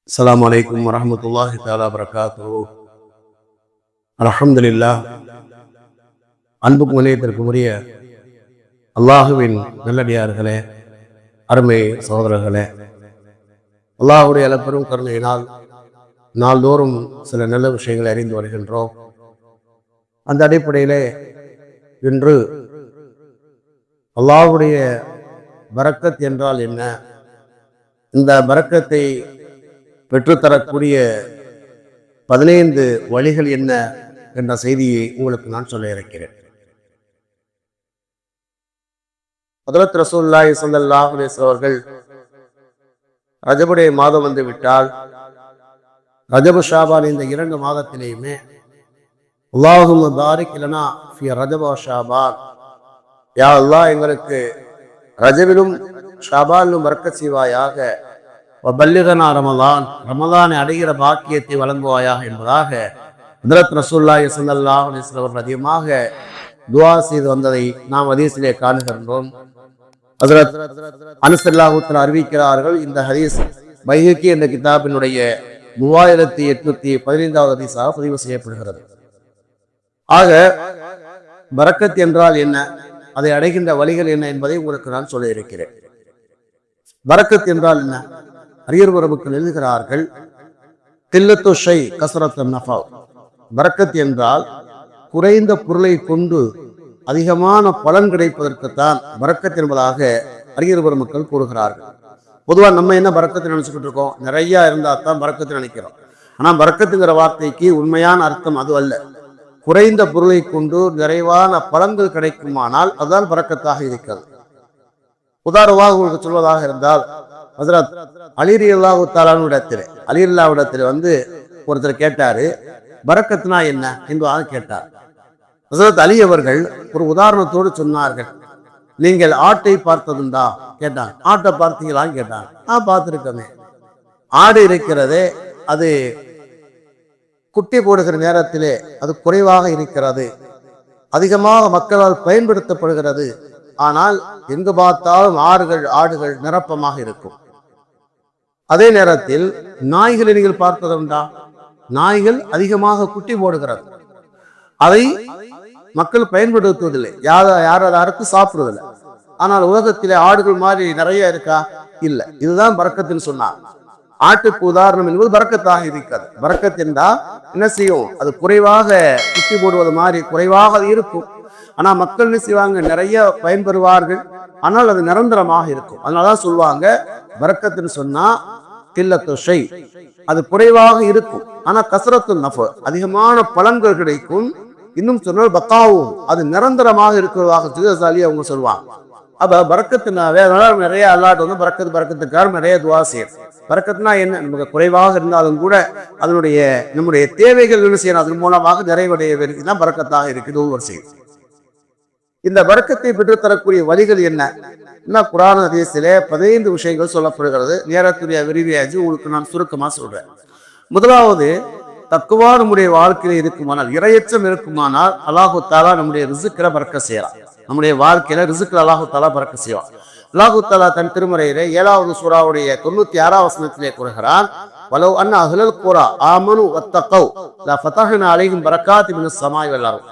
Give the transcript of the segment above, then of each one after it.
அஸ்ஸலாமு அலைக்கும் வரஹ்மத்துல்லாஹி தஆலா வபரகாத்துஹு. அல்ஹம்துலில்லாஹ். அன்புக்கும் நிலையத்திற்குரிய அல்லாஹுவின் நல்லடியார்களே, அருமை சகோதரர்களே, அல்லாஹுடைய அளப்பெரும் கருணையினால் நாள்தோறும் சில நல்ல விஷயங்களை அறிந்து வருகின்றோம். அந்த அடிப்படையிலே இன்று அல்லாஹுடைய பரக்கத் என்றால் என்ன, இந்த பரக்கத்தை பெற்றுத்தரக்கூடிய 15 வழிகள் என்ன என்ற செய்தியை உங்களுக்கு நான் சொல்ல இருக்கிறேன். ஹஜ்ரத் ரசூலுல்லாஹி ஸல்லல்லாஹு அலைஹி வஸல்லம் அவர்கள் ரஜபுடைய மாதம் வந்து விட்டால், ரஜபு ஷாபான் இந்த 2 மாதத்திலேயுமே அல்லாஹும்ம பாரிக் லனா ஃபீ ரஜப வ ஷாபான், யா அல்லாஹ் எங்களுக்கு ரஜபிலும் ஷாபானிலும் பரக்கத் செய்வாயாக, வபல்லிகனா ரமலான், ரமலானை அடைகிற பாக்கியத்தை வழங்குவாயாக என்பதாக ஹஜ்ரத் ரசூலுல்லாஹி ஸல்லல்லாஹு அலைஹி வஸல்லம் அவர்கள் அதிகமாக துஆ செய்து வந்ததை நாம் ஹதீஸிலே காணுகின்றோம். ஹஜ்ரத் அனஸ் ரலியல்லாஹு தஆலா அறிவிக்கிறார்கள், இந்த ஹதீஸ் பைஹகி என்ற கிதாபினுடைய 3815வது ஹதீஸாக பதிவு செய்யப்படுகிறது. ஆக பரக்கத் என்றால் என்ன, அதை அடைகின்ற வழிகள் என்ன என்பதை உங்களுக்கு நான் சொல்ல இருக்கிறேன். பரக்கத் என்றால் என்ன? அரியர் உறவுகள் எழுதுகிறார்கள், கில்லத்து ஷை கஸ்ரத்து நஃபா. பரக்கத் என்றால் குறைந்த பொருளை கொண்டு அதிகமான பலன் கிடைப்பதற்குத்தான் பரக்கத் என்பதாக அரியர் பெருமக்கள் கூறுகிறார்கள். பொதுவாக நம்ம என்ன பரக்கத்தை நினைச்சுக்கிட்டு இருக்கோம், நிறைய இருந்தா தான் பரக்கத்தை நினைக்கிறோம். ஆனா பரக்கத்துங்கிற வார்த்தைக்கு உண்மையான அர்த்தம் அது அல்ல. குறைந்த பொருளை கொண்டு நிறைவான பலன்கள் கிடைக்குமானால் அதுதான் பரக்கத்தாக இருக்கிறது. உதாரணமாக உங்களுக்கு சொல்வதாக இருந்தால், ஹஜ்ரத் அலி ரலியல்லாஹு தஆலாவிடத்தில் வந்து ஒருத்தர் கேட்டாரு, பரக்கத்னா என்ன என்பதாக கேட்டார். ஹஜ்ரத் அலி அவர்கள் ஒரு உதாரணத்தோடு சொன்னார்கள். நீங்கள் ஆட்டை பார்த்ததுண்டா கேட்டாங்க. ஆட்டை பார்த்தீங்களான்னு கேட்டாங்க. பார்த்துருக்கமே. ஆடு இருக்கிறதே, அது குட்டி போடுகிற நேரத்திலே அது குறைவாக இருக்கிறது, அதிகமாக மக்களால் பயன்படுத்தப்படுகிறது. ஆனால் எங்கு பார்த்தாலும் ஆடுகள் நிரப்பமாக இருக்கும். அதே நேரத்தில் நாய்களை நீங்கள் பார்த்ததுண்டா? நாய்கள் அதிகமாக குட்டி போடுகிறது, அதை மக்கள் பயன்படுத்துவதில்லை, யாரும் சாப்பிடுவதில்லை. ஆனால் உலகத்திலே ஆடுகள் மாதிரி நிறைய இருக்கா? இல்லை. இதுதான் பரக்கத்துன்னு சொன்னார். ஆட்டுக்கு உதாரணம் என்பது பரக்கத்தாக இருக்கிறது. பரக்கத் என்றால் என்ன செய்யும், அது குறைவாக குட்டி போடுவது மாதிரி குறைவாக இருக்கும். ஆனா மக்கள் என்ன செய்வாங்க, நிறைய பயன்பெறுவார்கள். ஆனால் அது நிரந்தரமாக இருக்கும். அதனாலதான் சொல்லுவாங்க பரக்கத்துன்னு சொன்னா கில்லத்து ஷை, அது குறைவாக இருக்கும். ஆனா கஸ்ரத்து நஃப, அதிகமான பலன்கள் கிடைக்கும். இன்னும் சொன்னால் பக்காவும், அது நிரந்தரமாக இருக்கிறதாக அவங்க சொல்லுவாங்க. அப்ப பரக்கத்துனாவே அதனால நிறைய அல்லாட்டு வந்து பரக்கத்துக்காக நிறைய துவா செய்யும். பரக்கத்துனா என்ன, நமக்கு குறைவாக இருந்தாலும் கூட அதனுடைய நம்முடைய தேவைகள் என்ன செய்யணும், அதன் மூலமாக நிறைவடைய தான் பரக்கத்தாக இருக்குது ஒவ்வொரு செய்யும். இந்த பரக்கத்தை பெற்றுத்தரக்கூடிய வழிகள் என்ன? குர்ஆன் ஹதீஸிலே 15 விஷயங்கள் சொல்லப்படுகிறது. நேரத்துடைய விரிவியாச்சு உங்களுக்கு நான் சுருக்கமா சொல்றேன். முதலாவது, தக்குவா நம்முடைய வாழ்க்கையில இருக்குமானால், இறையச்சம் இருக்குமானால் அல்லாஹு தஆலா நம்முடைய ரிஸ்க்ல பரக்கத் செய்யலாம். நம்முடைய வாழ்க்கையில ரிஸ்க்ல அல்லாஹு தஆலா பரக்கத் செய்வான். அல்லாஹு தஆலா தன் திருமறையிலே 7வது சூராவுடைய 96வது வசனத்திலே கூறுகிறான், வலவ் அன்ன அஹ்லல் குரா ஆமனு வத்தகவ் லஃபதஹ்னா அலைஹிம் பரக்காத்தின் மினஸ் ஸமாஇ வல் அர்த்.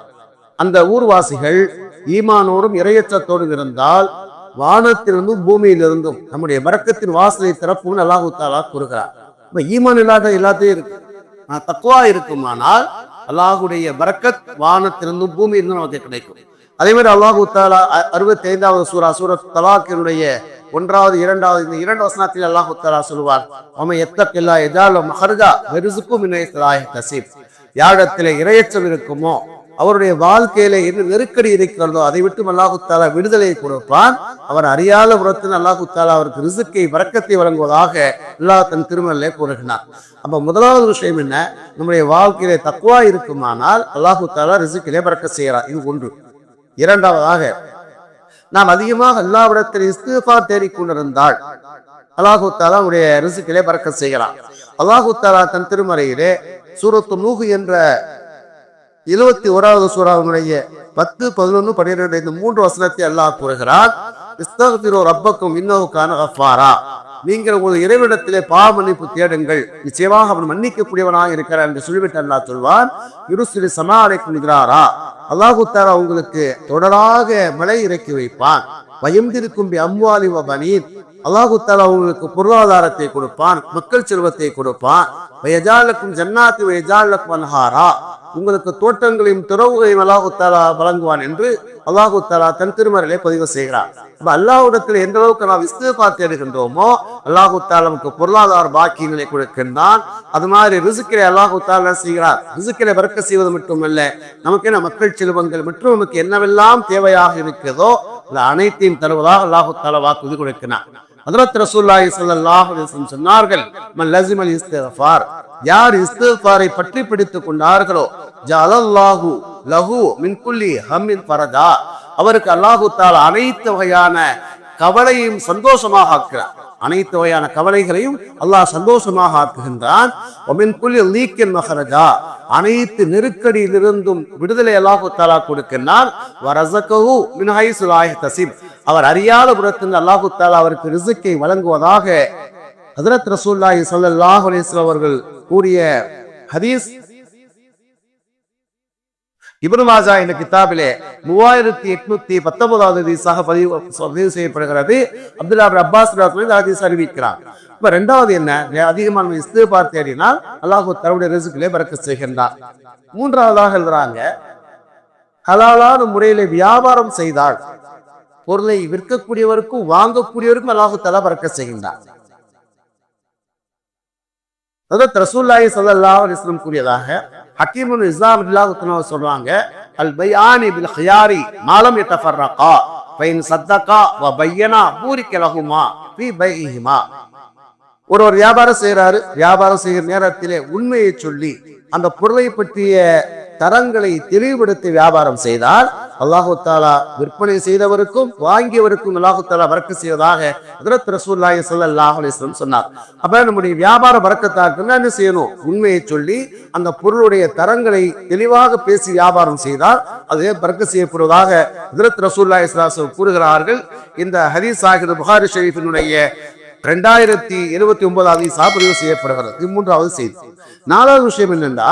அந்த ஊர்வாசிகள் ஈமானோடும் இறையச்சத்தோடும் இருந்தால் வானத்திலிருந்தும் பூமியிலிருந்தும் நம்முடைய பரக்கத்தின் வாசலை திறப்புன்னு அல்லாஹு தஆலா கூறுகிறார். இப்ப ஈமான் இல்லாத எல்லாத்தையும் இருக்கு. தக்வா இருக்குமானால் அல்லாஹுடைய பரக்கத் வானத்திலிருந்தும் பூமியிலிருந்தும் நமக்கு கிடைக்கும். அதே மாதிரி அல்லாஹு தஆலா 65வது சூரத் தலாக்கினுடைய 1வது 2வது இந்த 2 வசனத்தில் அல்லாஹு தஆலா சொல்வார், அவன் எத்தகில்லா யஜால மஹர்ஜா வர்ஸுகு மின் ஹைஸு லா யஹ்தஸிப். யாரிடத்திலே இறையச்சம் இருக்குமோ, அவருடைய வாழ்க்கையில என்ன நெருக்கடி இருக்கிறதோ அதை விட்டு அல்லாஹு தஆலா விடுதலை கொடுப்பான். அவர் அறியாத புறத்தில் அல்லாஹு தஆலா அவருக்கு ரிஸ்கை பரக்கத்தை வழங்குவதாக அல்லாஹ் தன் திருமறையிலே கூறுகிறார். அப்ப முதலாவது விஷயம் என்ன, நம்முடைய வாழ்க்கையிலே தக்வா இருக்குமானால் அல்லாஹு தஆலா ரிஸ்கிலே பரக்கத் செய்கிறார். இது ஒன்று. இரண்டாவதாக, நாம் அதிகமாக அல்லாஹ்விடத்தில் இஸ்திக்ஃபார் தேடிக்கொண்டிருந்தால் அல்லாஹு தஆலா உடைய ரிஸ்கிலே பரக்கத் செய்கிறார். அல்லாஹு தஆலா தன் திருமறையிலே சூரத்து நூஹ் என்ற 71வது சூராவுடைய 10, 11, 12 இந்த 3 வசனத்தை அல்லாஹ் கூறுகிறார், இஸ்தக்ஃபிரு ரப்பக்கும் இன்னஹு கான கஃபாரா. நீங்கள் ஒரு இறைவனிடத்திலே பாவ மன்னிப்பு தேடுங்கள், நிச்சயமாக அவன் மன்னிக்கக்கூடியவனாக இருக்கிறார் என்று சொல்லிவிட்டு அல்லாஹ் சொல்வான், யுருசிலி சமாலைக்கும் இருக்கிறாரா, அல்லாஹு தஆலா உங்களுக்கு தொடராக மழை இறக்கி வைப்பான். வயம்திருக்கும் அம்வாலி வபனீன், அல்லாஹு தஆலா உங்களுக்கு பொருளாதாரத்தை கொடுப்பான், மக்கள் செல்வத்தை கொடுப்பான். வயஜாலக்கும் ஜன்னாத்தி வயஜாலக்கும் அன்ஹாரா, உங்களுக்கு தோட்டங்களையும் துறவுகளையும் அல்லாஹு தஆலா வழங்குவான் என்று அல்லாஹு தஆலா தன் திருமறையிலே பதிவு செய்கிறார். அப்ப அல்லாஹ்விடத்தில் எந்த அளவுக்கு நாம் இஸ்திக்ஃபார் தேடுகின்றோமோ அல்லாஹு தஆலா நமக்கு பொருளாதார பாக்கியங்களை கொடுக்கின்றான். அது மாதிரி ரிஸ்கிலே அல்லாஹு தஆலா செய்கிறார். ரிஸ்கிலே பரக்கத் செய்வது மட்டுமல்ல, நமக்கு என்ன மக்கள் செல்வங்கள் மற்றும் நமக்கு என்னவெல்லாம் தேவையாக இருக்கிறதோ அனைத்தையும் தருவதாக அல்லாஹு தஆலா வாக்குறுதி கொடுக்கிறார். ஹஜ்ரத் ரசூலுல்லாஹி ஸல்லல்லாஹு அலைஹி வஸல்லம் சொன்னார்கள், மன் லஸிமல் இஸ்திக்ஃபார், யார் இஸ்திக்ஃபாரை பற்றி பிடித்துக் கொண்டார்களோ ஜஅலல்லாஹு லஹு மின் குல்லி ஹம்மின் ஃபரஜா, அவருக்கு அல்லாஹு தஆலா அனைத்து வகையான கவலையும் சந்தோஷமாக ஆக்குகிறார். அனைத்து வகையான கவலைகளையும் அல்லாஹ் சந்தோஷமாக ஆக்குகின்றான். ஒமின் குல்லி லீக்கின் மஹரஜா, அனைத்து நெருக்கடியிலிருந்தும் விடுதலை அல்லாஹு தஆலா கொடுக்கின்றான். வரஸகஹு மின் ஹைஸு லா யஹ்தஸிப், அவர் அறியாத புறத்தில் அல்லாஹு தஆலா அவருக்கு ரிஸ்கை வழங்குவதாக ஹஜ்ரத் ரசூலுல்லாஹி ஸல்லல்லாஹு அலைஹி வஸல்லம் அவர்கள் கூறிய ஹதீஸ் இப்னு மாஜா என்ற கிதாபிலே 3819வது ஹதீஸாக பதிவு செய்யப்படுகிறது. அப்துல்லா இப்னு அப்பாஸ் இந்த ஹதீஸ் அறிவிக்கிறார். இப்ப இரண்டாவது என்ன, அதிகமான இஸ்திக்ஃபார் தேடினால் அல்லாஹ் தன்னுடைய ரிஸ்கிலே பரக்கத் செய்கின்றார். மூன்றாவதாக எழுதுறாங்க, ஹலாலான முறையிலே வியாபாரம் செய்தால் பொருளை விற்கக்கூடியவருக்கும் வாங்கக்கூடியவருக்கும் அல்லாஹ் தஆலா பரக்கத் செய்கின்றார். ஹஜ்ரத் ரசூலுல்லாஹி ஸல்லல்லாஹு அலைஹி வஸல்லம் கூறியதாக ஹக்கீம் இப்னு ஹிஸாம் ரலியல்லாஹு தஆலா சொல்றாங்க, அல் பையானி பில் ഖിയാരി மா லம் யதஃபர்ரகா ஃபைன் ஸத்தகா வ பையனா பூரிக லஹுமா ஃபீ பைஹிமா. ஒரு வியாபாரம் செய்யறாரு, வியாபாரம் செய்கிற நேரத்திலே உண்மையை சொல்லி அந்த பொருளை பற்றிய தரங்களை தெளிவுபடுத்தி வியாபாரம் செய்தால் அல்லாஹு தஆலா விற்பனை செய்தவருக்கும் வாங்கியவருக்கும் அல்லாஹு தஆலா பரக்கத் செய்வதாக ஹஜ்ரத் ரசூலுல்லாஹி ஸல்லல்லாஹு அலைஹி வஸல்லம் சொன்னார். அப்ப நம்முடைய வியாபார பரக்கத்தாக்குன்னா என்ன செய்யணும், உண்மையை சொல்லி அந்த பொருளுடைய தரங்களை தெளிவாக பேசி வியாபாரம் செய்தால் அது பரக்கத் செய்யப்படுவதாக ஹஜ்ரத் ரசூலுல்லாஹி ஸல்லல்லாஹு அலைஹி வஸல்லம் கூறுகிறார்கள். இந்த ஹதீஸ் ஆகிய புகாரி ஷரீஃபினுடைய 2079வது ஹதீஸாக பதிவு செய்யப்படுகிறது. இது மூன்றாவது செய்தி. நாலாவது விஷயம் என்னென்றா,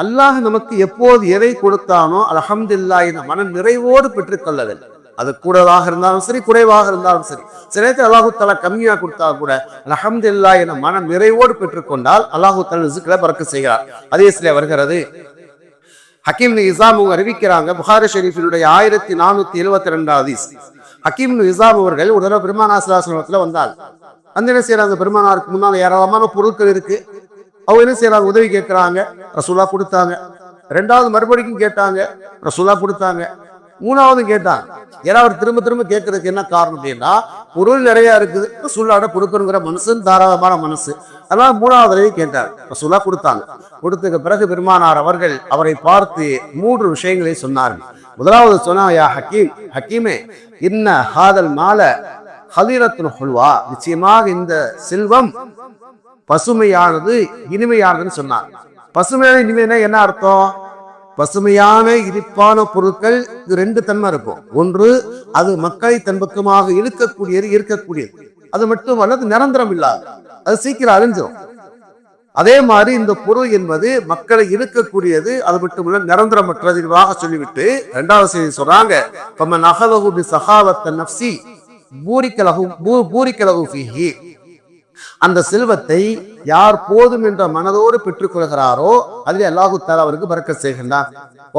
அல்லாஹ் நமக்கு எப்போது எதை கொடுத்தானோ அல்ஹம்துலில்லாஹ் என்ற மன நிறைவோடு பெற்றுக்கொள்ள வேண்டும். அது கூடதாக இருந்தாலும் சரி, குறைவாக இருந்தாலும் சரி. சில நேரத்தில் அல்லாஹு தஆலா கம்மியா கொடுத்தா கூட அல்ஹம்துலில்லாஹ் என்ற மன நிறைவோடு பெற்றுக்கொண்டால் அல்லாஹு தஆலா ரிஸ்கிலே பரக்கத் செய்கிறார். ஹதீஸ்ல வருகிறது, ஹக்கீம் இப்னு ஹிஸாம் அறிவிக்கிறாங்க, புகாரி ஷரீஃபினுடைய 1472வது ஹதீஸ். ஹக்கீம் இப்னு ஹிஸாம் அவர்கள் ஒரு தடவை பெருமானார் ஸல்லல்லாஹு அலைஹி வஸல்லம் வந்தால் அந்த என்ன செய்யறாங்க, பெருமானாருக்கு முன்னால் ஏராளமான பொருட்கள் இருக்கு, அவங்க என்ன செய்யறாங்க, உதவி கேட்கிறாங்க, ரசூலுல்லாஹ் கொடுத்தாங்க. ரெண்டாவது மறுபடியும் கேட்டாங்க, ரசூலுல்லாஹ் கொடுத்தாங்க. மூணாவது கேட்டாங்க. ஏன்னா அவர் திரும்ப திரும்ப கேட்கறதுக்கு என்ன காரணம் அப்படின்னா, பொருள் நிறைய இருக்குது, ரசூலுல்லாஹ் கொடுக்கணுங்கிற மனசு தாராளமான மனசு. அதனால மூணாவது கேட்டார், ரசூலுல்லாஹ் கொடுத்தாங்க. கொடுத்ததுக்கு பிறகு பெருமானார் அவர்கள் அவரை பார்த்து 3 விஷயங்களை சொன்னார்கள். முதலாவது சொன்னா, யா ஹக்கீம், ஹக்கீமே, இன்ன ஹாதல் மால ஹதீரத்துல் ஹுல்வா, நிச்சயமாக இந்த செல்வம் பசுமையானது, இனிமையானதுன்னு சொன்னார். பசுமையான இனிமைனா என்ன அர்த்தம்? பசுமையான இனிப்பான பொருட்கள் இது 2 தன்மை இருக்கும். ஒன்று, அது மக்களை தன் பக்கமாக இருக்கக்கூடியது. அது மட்டும் அல்லது நிரந்தரம் இல்லாது, அது சீக்கிரம் அழிஞ்சிடும். அதே மாதிரி இந்த பொருள் என்பது மக்களை இருக்கக்கூடியது, அது மட்டுமல்ல நிரந்தரமற்றதாக சொல்லிவிட்டு இரண்டாவது செய்தி சொல்றாங்க, பமன் அஹதஹு பி ஸஹாவத்தி நஃப்ஸி பூரிக லஹு ஃபீஹி, அந்த செல்வத்தை யார் போதும் என்ற மனதோடு பெற்றுக் கொள்கிறாரோ அதில் அல்லாஹு தஆலா அவருக்கு பரக்கத் செய்கின்றார்.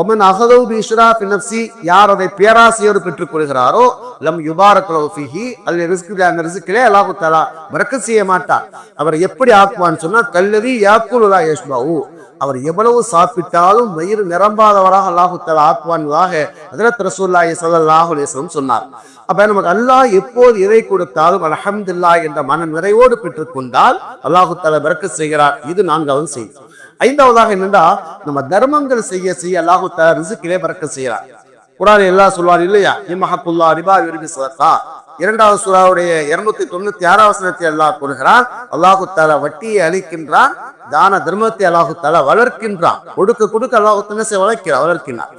ஒமன் அஹதஹு பி இஸ்ராஃபி நஃப்ஸி, யார் அதை பேராசையோடு பெற்றுக் கொள்கிறாரோ லம் யுபாரக் லஹு ஃபீஹி, அதில் அந்த ரிஸ்கிலே அல்லாஹு தஆலா பரக்கத் செய்ய மாட்டார். அவர் எப்படி ஆக்குவான்னு சொன்னா, கல்லதி யாக்குலு லா யஷ்பஉ, அவர் எவ்வளவு சாப்பிட்டாலும் வயிறு நிரம்பாதவராக அல்லாஹு தஆலா ஆக்குவான்வதாக ஹஜ்ரத் ரசூலுல்லாஹி ஸல்லல்லாஹு அலைஹி வஸல்லம் சொன்னார். அப்ப நமக்கு அல்லாஹ் எப்போது எதை கொடுத்தாலும் அல்ஹம்துலில்லாஹ் என்ற மன நிறைவோடு பெற்றுக் கொண்டால் அல்லாஹு தஆலா பரக்கத் செய்கிறார். இது 4வது செய்தி. 5வதாக என்னன்னா, நம்ம தர்மங்கள் செய்ய அல்லாஹு தஆலா ரிஸ்கிலே பரக்கத் செய்கிறார். குர்ஆன் எல்லாம் சொல்வார் இல்லையா, இம்ஹக்குல்லாஹ் ரிபா யுர்பி ஸதகா, 2வது சூராவுடைய 296வது வசனத்தில் அல்லாஹ் கூறுகிறான், அல்லாஹு தஆலா வட்டியை அளிக்கின்றான், தான தர்மத்தை அல்லாஹு தஆலா வளர்க்கின்றான். கொடுக்க அல்லாஹு தஆலா வளர்க்கிறார்.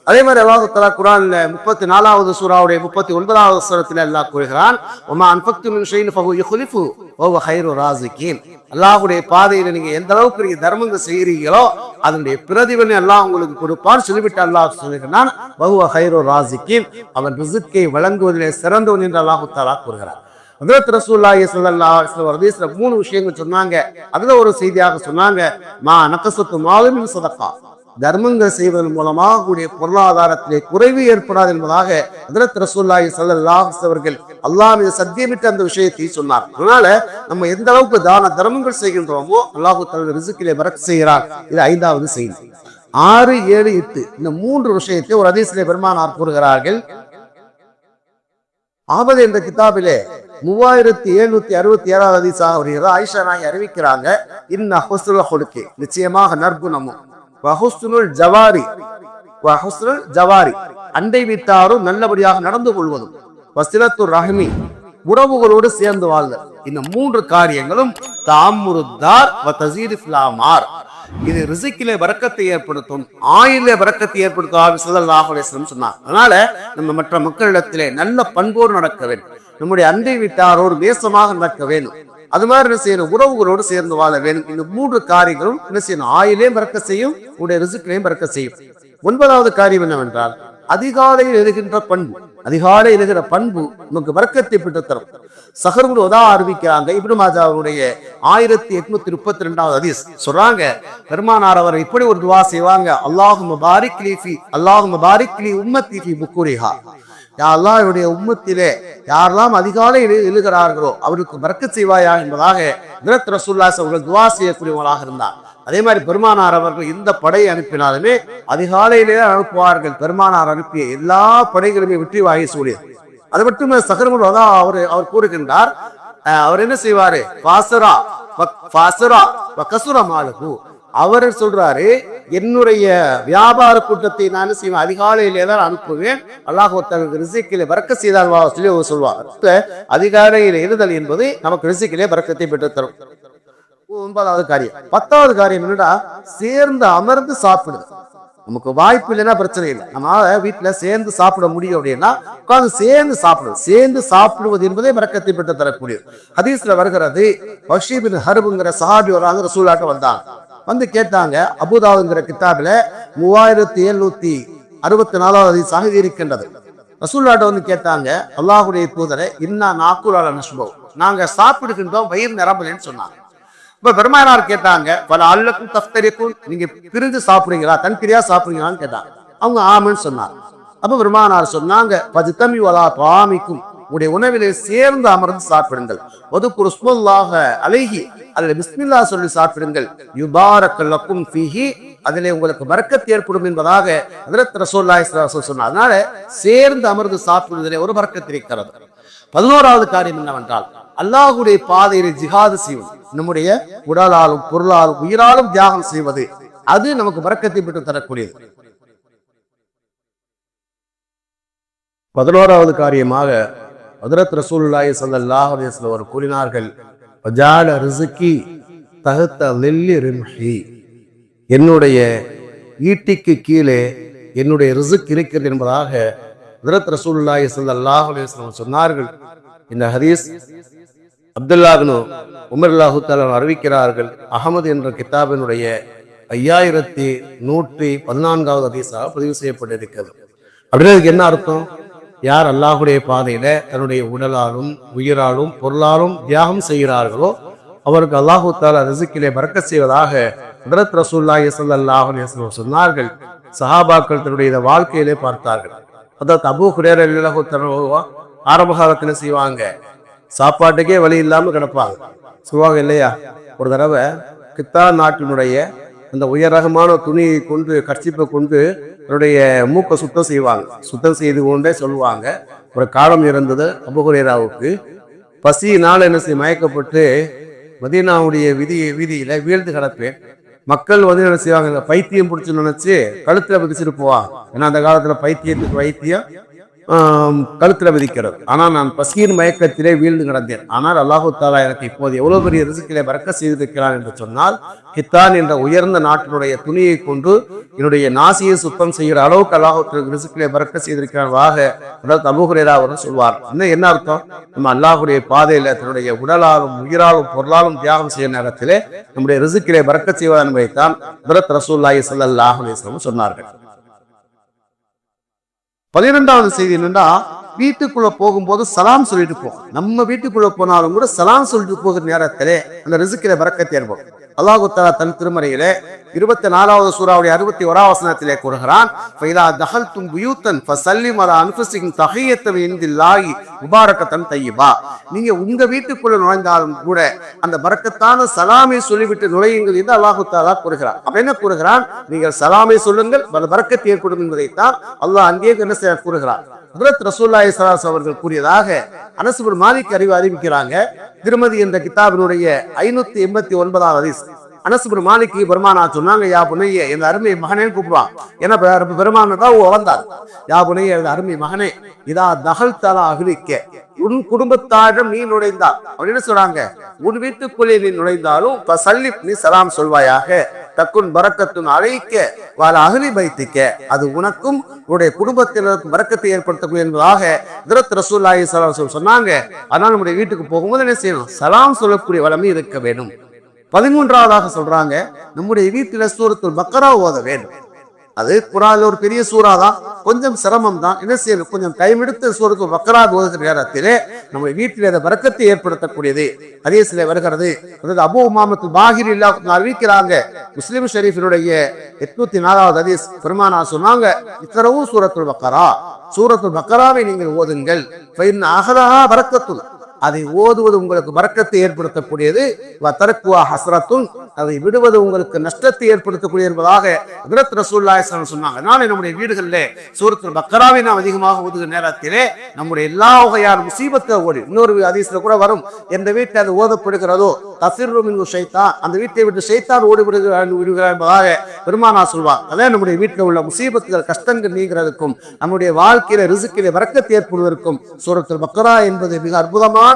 அதே மாதிரி அல்லாஹ் தஆலா குர்ஆன்ல 34வது சூராவுடைய 39வது வசனத்தில் அல்லாஹ் கூறுகிறான், வமா அன்ஃபக்தும் மின் ஷைஇன் ஃபஹுவ யுக்லிஃபு வஹுவ கைரு ராஸிகீன். அல்லாஹ்வுடைய பாதையில நீங்க எந்த அளவுக்கு நீங்க தர்மங்கள் செய்கிறீங்களோ அதனுடைய பிரதிபலனை அல்லாஹ் உங்களுக்கு கொடுப்பான் சொல்லிவிட்டு அல்லாஹ் சொல்லுகிறான், வஹுவ கைரு ராஸிகீன், அவன் ரிஸ்கை வழங்குவதிலே சிறந்தவன் என்று அல்லாஹ் தஆலா கூறுகிறார். ஹஜ்ரத் ரசூலுல்லாஹி ஸல்லல்லாஹு அலைஹி வஸல்லம் ஹதீஸ்ல 3 விஷயங்கள் சொன்னாங்க. அதுல ஒரு செய்தியாக சொன்னாங்க, மா நகஸத்து மாலும் மின் ஸதகா, தர்மங்கள் செய்வதன் மூலமாக கூடிய பொருளாதாரத்திலே குறைவு ஏற்படாது என்பதாக ஹஜ்ரத் ரசூலுல்லாஹி ஸல்லல்லாஹு அலைஹி வஸல்லம் அவர்கள் அல்லாஹ் மீது சத்தியமிட்டு அந்த விஷயத்தை சொன்னார். அதனால நம்ம எந்த அளவுக்கு தான தர்மங்கள் செய்கின்றோமோ அல்லாஹ் தஆலா ரிஸ்கிலே பரக்கத் செய்கிறார். இது 5வது செய்தி. 6, 7, 8 இந்த 3 விஷயத்தை ஒரு ஹதீஸிலே பெருமானார் கூறுகிறார்கள். ஆபது என்ற கிதாபிலே 3767வது ஹதீஸாக வருகிறது. ஆயிஷா நாயகி அறிவிக்கிறாங்க, இன்ன ஹுஸ்னுல் ஹுலுகி, நிச்சயமாக நற்குணமும், வஹுஸ்னுல் ஜவாரி, வஹுஸ்னுல் ஜவாரி, அண்டை வீட்டாரும் நல்லபடியாக நடந்து கொள்வதும், வசிலத்து ரஹ்மி, உறவுகளோடு சேர்ந்து வாழ்தல், இந்த 3 காரியங்களும் தாமுருத்தார் வ தஸீது ஃபில் அமார், இது ரிஸ்கிலே பரக்கத்தை ஏற்படுத்தும், ஆயுளிலே பரக்கத்தை ஏற்படுத்தும் ஸல்லல்லாஹு அலைஹி வஸல்லம் சொன்னார். அதனால நம்ம மற்ற மக்களிடத்திலே நல்ல பண்போடு நடக்க வேண்டும், நம்முடைய அண்டை வீட்டாரோடு தேசமாக நடக்க வேண்டும், அது மாதிரி என்ன செய்யணும், உறவுகளோடு சேர்ந்து வாழ வேண்டும். இந்த 3 காரியங்களும் என்ன செய்யணும், ஆயுளையும் பறக்க செய்யும், உடைய ரிஸ்கிலையும் பறக்க செய்யும். 9வது காரியம் என்னவென்றால் அதிகாலையில் எழுகின்ற பண்பு. அதிகாலை எழுகிற பண்பு நமக்கு வர்க்கத்தை பெற்று தரும். சஹருல் உதா அறிவிக்கிறாங்க, இப்னு மாஜாவுடைய 1832வது ஹதீஸ் சொல்றாங்க, பெருமானார் அவர் இப்படி ஒரு துவா செய்வாங்க, அல்லாஹும்ம பாரிக் லீ ஃபீ, அல்லாஹும்ம பாரிக் லீ உம்மத்தி ஃபீ புக்கூரிஹா, யா அல்லாஹ் என்னுடைய உம்மத்திலே யாரெல்லாம் அதிகாலை எழுகிறார்களோ அவருக்கு பரக்கத் செய்வாயா என்பதாக ஹஜ்ரத் ரசூலுல்லாஹி அவர்கள் துவா செய்யக்கூடியவர்களாக இருந்தார். அதே மாதிரி பெருமானார் அவர்கள் இந்த படையை அனுப்பினாலுமே அதிகாலையிலே அனுப்புவார்கள். பெருமானார் அனுப்பிய எல்லா படைகளுமே வெற்றி வாகி சூழியது. அது மட்டுமே சஹருல் உதா அவர் கூறுகின்றார், அவர் என்ன செய்வாரு, அவர் சொல்றாரு, என்னுடைய வியாபார கூட்டத்தை நான் செய்வேன், அதிகாலையிலே தான் அனுப்புவேன், அல்லாஹ் தனக்கு ரிஸ்கிலே பரக்கத் செய்தால் சொல்லி சொல்வார். அதிகாலையில் எழுதல் என்பது நமக்கு ரிஸ்கிலே பரக்கத்தை பெற்று தரும். 9வது காரியம். 10வது காரியம் என்னடா, சேர்ந்து அமர்ந்து சாப்பிடுது. நமக்கு வாய்ப்பு இல்லைன்னா பிரச்சனை இல்லை, நம்ம வீட்டுல சேர்ந்து சாப்பிட முடியும் அப்படின்னா உட்கார்ந்து சேர்ந்து சாப்பிடுவது. சேர்ந்து சாப்பிடுவது என்பதே பரக்கத்தை பெற்று தரக்கூடியது. ஹதீஸ்ல வருகிறது, வஹ்ஷி பின் ஹர்புங்கிற சஹாபி வராங்க, ரசூலுல்லாஹ் வந்தாங்க, வந்து கேட்டாங்க, அபூதாவுங்கிற கிதாபில 3764வது ஹதீஸாக இருக்கின்றது. ரசூலுல்லாஹ் வந்து கேட்டாங்க, அல்லாஹ்வுடைய தூதரே, இன்னா நாக்குலால நஷ்பவ், நாங்க சாப்பிடுகின்றோம், வயிறு நிரம்பலன்னு சொன்னாங்க. இப்ப பெருமானார் கேட்டாங்க, பல அல்லக்கும் தஃப்தரிக்கும், நீங்க பிரிஞ்சு சாப்பிடுறீங்களா, தனித்தனியா சாப்பிடுறீங்களான்னு கேட்டாங்க. அவங்க ஆமன்னு சொன்னாங்க. அப்ப பெருமானார் சொன்னாங்க, பஜ்தமி வலா துஆமிக்கும், உடைய உணவிலே சேர்ந்து அமர்ந்து சாப்பிடுங்கள், வதுகுரு ஸ்மல்லாஹ அலைஹி, அதில் பிஸ்மில்லாஹ் சொல்லி சாப்பிடுங்கள், யுபாரக லக்கும் ஃபீஹி, அதிலே உங்களுக்கு பரக்கத் ஏற்படும் என்பதாக ஹஜ்ரத் ரசூலுல்லாஹி ஸல்லல்லாஹு அலைஹி வஸல்லம் சொன்னார். அதனால சேர்ந்து அமர்ந்து சாப்பிடுவதிலே ஒரு பரக்கத் இருக்கிறது. 11வது காரியம் என்னவென்றால் அல்லாஹ்வுடைய பாதையிலே ஜிஹாது செய்வது, நம்முடைய உடலாலும் பொருளாலும் உயிராலும் தியாகம் செய்வது, அது நமக்கு பரக்கத்தை பெற்று தரக்கூடியது. 11வது காரியமாக ஹஜ்ரத் ரசூலுல்லாஹி ஸல்லல்லாஹு அலைஹி வஸல்லம் அவர் கூறினார்கள், வஜால ரிஸ்கி தஹத லில்லி ரிம்ஹி, என்னுடைய ஈட்டிக்கு கீழே என்னுடைய ரிஸ்க் இருக்கிறது என்பதாக ஹஜ்ரத் ரசூலுல்லாஹி ஸல்லல்லாஹு அலைஹி வஸல்லம் சொன்னார்கள். இந்த ஹதீஸ் அப்துல்லா இப்னு உமர் ரலியல்லாஹு தஆலா அறிவிக்கிறார்கள். அஹமது என்ற கிதாபினுடைய 5114வது ஹதீஸாக பதிவு செய்யப்பட்டிருக்கிறது. அப்படின்னா என்ன அர்த்தம், யார் அல்லாஹ்வுடைய பாதையில தன்னுடைய உடலாலும் உயிராலும் பொருளாலும் தியாகம் செய்கிறார்களோ அவருக்கு அல்லாஹு தஆலா ரிஸ்கிலே பரக்கத் செய்வதாக ஹஜ்ரத் ரசூலுல்லாஹி ஸல்லல்லாஹு அலைஹி வஸல்லம் சொன்னார்கள். சஹாபாக்கள் தன்னுடைய வாழ்க்கையிலே பார்த்தார்கள். அதாவது அபூ ஹுரைரா ரலியல்லாஹு தஆலா ஆரம்ப காலத்துல செய்வாங்க, சாப்பாட்டுக்கே வழி இல்லாம கிடப்பாங்க, சொல்லுவாங்க இல்லையா. ஒரு தடவை கித்தா நாட்டினுடைய அந்த உயரகமான துணியை கொண்டு, கர்ச்சிப்பை கொண்டு தன்னுடைய மூக்கை சுத்தம் செய்வாங்க. சுத்தம் செய்து கொண்டே சொல்லுவாங்க, ஒரு காலம் இருந்தது அபூ ஹுரைராவுக்கு பசியினால் என்ன செய்ய மயக்கப்பட்டு மதீனாவுடைய வீதியில வீழ்ந்து கிடப்பேன். மக்கள் வந்து என்ன செய்வாங்க, இந்த பைத்தியம் பிடிச்சு நினைச்சு கழுத்துல பிடிச்சிட்டு போவாங்க. ஏன்னா அந்த காலத்துல பைத்தியத்துக்கு வைத்தியம் கழுத்துல விதிக்கிறது. ஆனால் நான் பசியின் மயக்கத்திலே வீழ்ந்து கிடந்தேன். ஆனால் அல்லாஹு தாலா எனக்கு இப்போது எவ்வளவு பெரிய ரிசுக்கிலே பறக்க செய்திருக்கிறான் என்று சொன்னால், ஹித்தான் என்ற உயர்ந்த நாட்டினுடைய துணியை கொண்டு என்னுடைய நாசியை சுத்தம் செய்கிற அளவுக்கு அல்லாஹு ரிசுக்கிலே பறக்க செய்திருக்கிறான். அபூ ஹுரைரா அவர்கள் சொல்வார். என்ன அர்த்தம்? நம்ம அல்லாஹுடைய பாதையில தன்னுடைய உடலாலும் உயிராலும் பொருளாலும் தியாகம் செய்ய நேரத்திலே நம்முடைய ரிசுக்கிலே பறக்க செய்வதன் என்பதைத்தான் ஹஜ்ரத் ரசூலுல்லாஹி ஸல்லல்லாஹு அலைஹி வஸல்லம் சொன்னார்கள். 12வது செய்தி என்னன்னா, வீட்டுக்குள்ள போகும்போது சலாம் சொல்லிட்டு போகும். நம்ம வீட்டுக்குள்ள போனாலும் கூட சலாம் சொல்லிட்டு போகிற நேரத்திலே அந்த ரிசுக்கிலே பரக்கத் ஏற்படும். அல்லாஹு தஆலா தன் திருமறையிலே 24வது சூராவுடைய 61வது வசனத்திலே கூறுகிறான், ஃபைதா தஹல்தும் புயூத்தன் ஃபஸல்லிம் அலா அன்ஃபுஸிகும் தஹிய்யத்தன் இன்தில்லாஹி முபாரக்கத்தன் தய்யிபா. நீங்க உங்க வீட்டுக்குள்ள நுழைந்தாலும் கூட அந்த பரக்கத்தான சலாமை சொல்லிவிட்டு நுழையுங்கள் என்று அல்லாஹு தஆலா கூறுகிறார். அப்ப என்ன கூறுகிறான்? நீங்கள் சலாமை சொல்லுங்கள், பரக்கத் ஏற்படும் என்பதைத்தான் அல்லாஹ் அங்கே என்ன செய்ய கூறுகிறார். ஹஜ்ரத் ரசூலுல்லாஹி ஸல்லல்லாஹு அலைஹி அவர்கள் கூறியதாக அனஸ் இப்னு மாலிக் அறிவிக்கிறாங்க. திருமதி என்ற கிதாபினுடைய 589வது ஹதீஸ். அனஸ் இப்னு மாலிக் பெருமானா சொன்னாங்க, யா புனைய, என் அருமை மகனேன்னு கூப்பிடுவான். ஏன்னா பெருமானா தான் வளர்ந்தார். யா புனைய, என் அருமை மகனே, இதா தகல் தலா அகிலிக்க, உன் குடும்பத்தாரிடம் நீ நுழைந்தால், அவர் என்ன சொல்றாங்க, உன் வீட்டுக்குள்ளே நீ நுழைந்தாலும் நீ சலாம் சொல்வாயாக, தக்குன் பரக்கத்துன் அழைக்க வாழ அகலி வைத்திக்க, அது உனக்கும் உன்னுடைய குடும்பத்தினருக்கும் பரக்கத்தை ஏற்படுத்தக்கூடிய என்பதாக ஹஜ்ரத் ரசூலுல்லாஹி ஸல்லல்லாஹு அலைஹி வஸல்லம் சொன்னாங்க. அதனால நம்முடைய வீட்டுக்கு போகும்போது என்ன செய்யணும்? சலாம் சொல்லக்கூடிய வளமை இருக்க வேண்டும். 13வதாக சொல்றாங்க, நம்முடைய வீட்டில சூரத்துல் பக்கரா ஓத வேண்டும். அது குர்ஆன்ல ஒரு பெரிய சூறா தான், கொஞ்சம் சிரமம் தான். என்ன செய்யணும்? கொஞ்சம் டைம் எடுத்து சூரத்துல் பக்கரா ஓதுகிற நேரத்திலே நம்ம வீட்டில் அதை பரக்கத்தை ஏற்படுத்தக்கூடியது. ஹதீஸ்ல வருகிறது. அபூ உமாமத்துல் பாஹிரி அறிவிக்கிறாங்க, முஸ்லிம் ஷரீஃபினுடைய 804வது ஹதீஸ். பெருமானா சொன்னாங்க, இக்ரவு சூரத்துல் பக்கரா, சூரத்துல் பக்கராவை நீங்கள் ஓதுங்கள், ஃபைன் அஹலஹா பரக்கத்துல், அதை ஓதுவது உங்களுக்கு பரக்கத்தை ஏற்படுத்தக்கூடியது, வதரக்குவா ஹஸ்ரத்துன், அதை விடுவது உங்களுக்கு நஷ்டத்தை ஏற்படுத்தக்கூடிய என்பதாக ஹஜ்ரத் ரசூலுல்லாஹி ஸல்லல்லாஹு அலைஹி வஸல்லம் சொன்னாங்க. அதனால நம்முடைய வீடுகளிலே சூரத்துல் பக்கராவை நாம் அதிகமாக ஓதுகிற நேரத்திலே நம்முடைய எல்லா வகையான முசீபத்தை ஓடி, இன்னொரு ஹதீஸ்ல கூட வரும், எந்த வீட்டில் அது ஓதப்படுகிறதோ தஃபிர்ரு மின்ஹு ஷைத்தான், அந்த வீட்டை விட்டு ஷைத்தான் ஓடி விடுகிறார் என்பதாக பெருமானா சொல்வார். அதான் நம்முடைய வீட்டில் உள்ள முசீபத்துகள் கஷ்டங்கள் நீங்கிறதுக்கும் நம்முடைய வாழ்க்கையில ரிசுக்கிலே பரக்கத்தை ஏற்படுவதற்கும் சூரத்துல் பக்கரா என்பது மிக அற்புதமான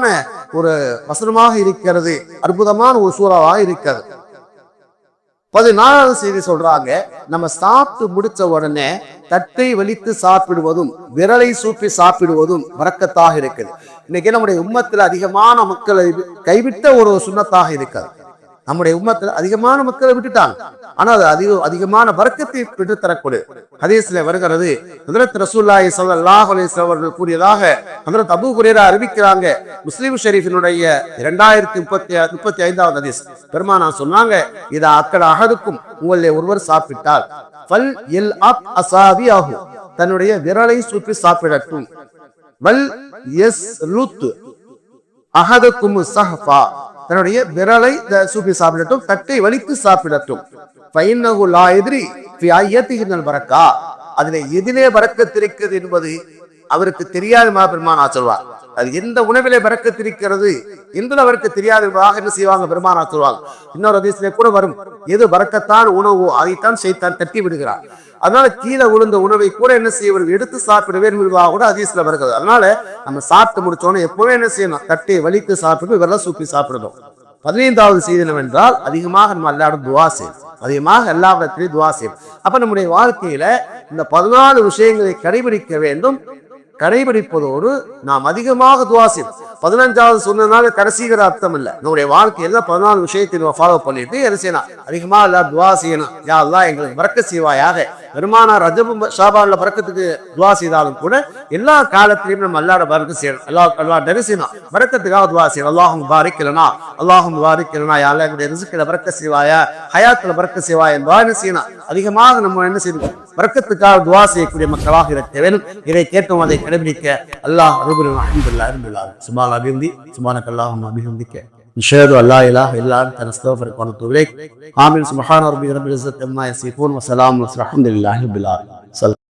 ஒரு வசனமாக இருக்கிறது, அற்புதமான ஒரு சூறாவாக இருக்கிறது. 14வது செய்தி சொல்றாங்க, நம்ம சாப்பிட்டு முடிச்ச உடனே தட்டை வலித்து சாப்பிடுவதும் விரலை சூப்பி சாப்பிடுவதும் பரக்கத்தாக இருக்குது. இன்னைக்கு நம்முடைய உம்மத்தில் அதிகமான மக்களை கைவிட்ட ஒரு சுன்னத்தாக இருக்கிறது. நம்முடைய உம்மத்தில் அதிகமான மக்களை விட்டுட்டாங்க, ஆனால் அது அதிகமான பரக்கத்தை பெற்று தரக்கூடிய ஹதீஸ்ல வருகிறது. ஹஜ்ரத் ரசூலுல்லாஹி ஸல்லல்லாஹு அலைஹி வஸல்லம் அவர்கள் கூறியதாக ஹஜ்ரத் அபூ ஹுரைரா அறிவிக்கிறாங்க. முஸ்லிம் ஷரீஃபினுடைய 2035வது ஹதீஸ். பெருமானா சொன்னாங்க, இதா அக்கட அஹதுக்கும், உங்களிலே ஒருவர் சாப்பிட்டால் ஃபல் யல் அப் அஸாபிஹு, தன்னுடைய விரலை சூப்பி சாப்பிடட்டும், வல் யஸ்லுத் அஹதுக்கும் ஸஹஃபா, தன்னுடைய விரலை சூப்பி சாப்பிடட்டும், தட்டை வலித்து சாப்பிடட்டும், ஃபைன்னஹு லா யத்ரி ஃபி அய்யத்திஹில் பரக்கா, அதிலே எதிலே பரக்கத் இருக்கிறது என்பது அவருக்கு தெரியாது. பெருமானா சொல்வார், அது எந்த உணவிலே பரக்கத் இருக்கிறது என்பது அவருக்கு தெரியாது என்பதாக என்ன செய்வாங்க பெருமானா சொல்வாங்க. இன்னொரு ஹதீஸ்ல கூட வரும், எது பரக்கத்தான் உணவோ அதைத்தான் ஷைத்தான் தட்டி விடுகிறார். அதனால கீழே விழுந்த உணவை கூட என்ன செய்ய எடுத்து சாப்பிடவே என்பதாக கூட ஹதீஸ்ல வருகிறது. அதனால நம்ம சாப்பிட்டு முடிச்சோன்னு எப்பவுமே என்ன செய்யணும்? தட்டை வலித்து சாப்பிட்டு விரல சூப்பி சாப்பிடணும். 15வது செய்தி என்னவென்றால், அதிகமாக நம்ம எல்லாரும் துவா செய்யணும், அதிகமாக எல்லா இடத்திலையும் துவா செய்யணும். அப்ப நம்முடைய வாழ்க்கையில இந்த 14 விஷயங்களை கடைபிடிக்க வேண்டும். கடைபிடிப்பதோடு நாம் அதிகமாக துவா செய்யணும். 15வது சொன்னதுனால கடைசிங்கிற அர்த்தம் இல்லை. நம்முடைய வாழ்க்கையில 14 விஷயத்தை நம்ம ஃபாலோ பண்ணிட்டு என்ன செய்யணும்? அதிகமா எல்லாரும் துவா செய்யணும். யா அல்லாஹ் எங்களுக்கு பரக்கத் செய்வாயாக. பெருமானார் ரஜப் ஷாபான்ல பரக்கத்துக்கு துவா செய்தாலும் கூட எல்லா காலத்திலையும் நம்ம அல்லாஹ்ட பரக்கத் செய்யணும். அல்லாஹ் நெரிசினா பரக்கத்துக்காக துவா செய்யணும். அல்லாஹும் பாரிக் லனா, அல்லாஹும் பாரிக் லனா, யா அல்லாஹ் எங்களுடைய ரிஸ்கில பரக்கத் செய்வாயா, ஹயாத்துல பரக்கத் செய்வாயா என்பதா என்ன செய்யணும்? அதிகமாக நம்ம என்ன செய்யணும்? பரக்கத்துக்காக துவா செய்யக்கூடிய மக்களாக இருக்க வேண்டும். இதை கேட்டோம், அதை கடைபிடிக்க அல்லாஹ் அருள்புரிவான். அல்ஹம்துலில்லாஹ் ரப்பில் ஆலமீன். சுப்ஹானல்லாஹ் வபிஹம்தி, சுப்ஹானக்கல்லாஹும்ம வபிஹம்திக, நஷ்ஹது அல்லா இலாஹ இல்லா அன்த, நஸ்தக்ஃபிருக வ நத்தூபு இலைக். ஆமீன். சுப்ஹான ரப்பிக ரப்பில் இஸ்ஸத்தி அம்மா யசிஃபூன் வ ஸலாமுன் அலல் முர்ஸலீன், அல்ஹம்துலில்லாஹி ரப்பில் ஆலமீன்.